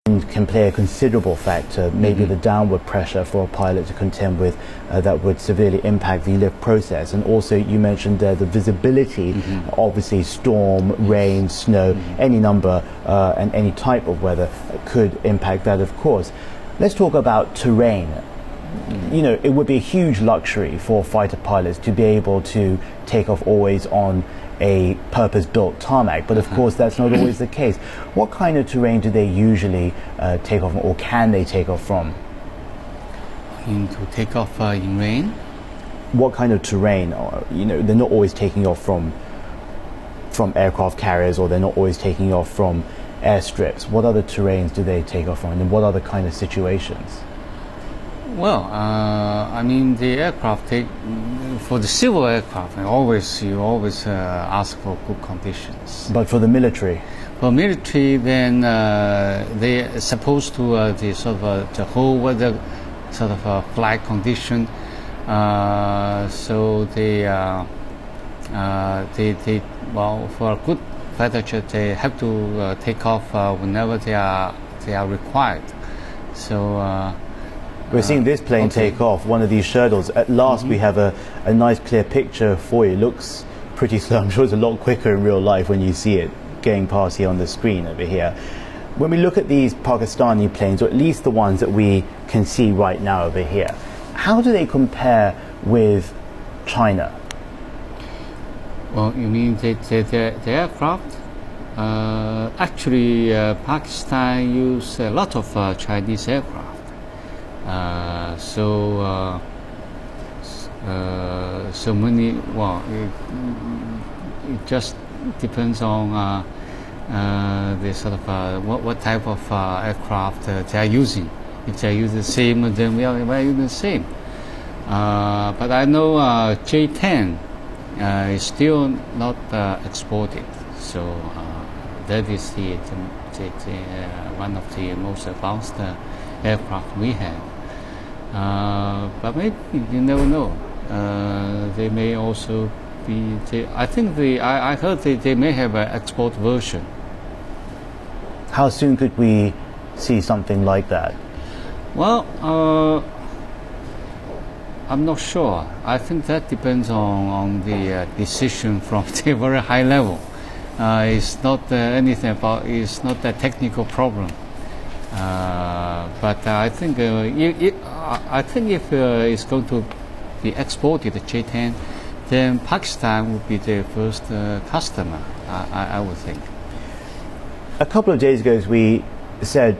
can play a considerable factor, maybe the downward pressure for a pilot to contend with that would severely impact the lift process. And also you mentioned there the visibility, obviously storm, rain, snow, any number and any type of weather could impact that, of course. Let's talk about terrain. You know, it would be a huge luxury for fighter pilots to be able to take off always on a purpose-built tarmac, but of course that's not always the case. What kind of terrain do they usually take off, or can they take off from? To take off in rain? What kind of terrain? You know, they're not always taking off from aircraft carriers, or they're not always taking off from airstrips. What other terrains do they take off from, and what other kind of situations? Well, I mean, the aircraft for the civil aircraft, you always ask for good conditions. But for the military? For military, then they are supposed to the sort of the whole weather sort of flight condition. So well, for a good fighter jet, they have to take off whenever they are required. So. We're seeing this plane take off, one of these Sherdils. At last we have a nice clear picture for you. It looks pretty slow. I'm sure it's a lot quicker in real life when you see it going past here on the screen over here. When we look at these Pakistani planes, or at least the ones that we can see right now over here, how do they compare with China? Well, you mean the aircraft? Actually, Pakistan use a lot of Chinese aircraft. So many. Well, it just depends on the sort of what type of aircraft they are using. If they are using the same, then we are using the same. But I know J-10 is still not exported. So that is the one of the most advanced aircraft we have. But maybe you never know. They may also be. I think I heard they may have an export version. How soon could we see something like that? Well, I'm not sure. I think that depends on the decision from the very high level. It's not anything about. It's not a technical problem. But I think if it's going to be exported, the J-10, then Pakistan would be the first customer. I would think. A couple of days ago, we said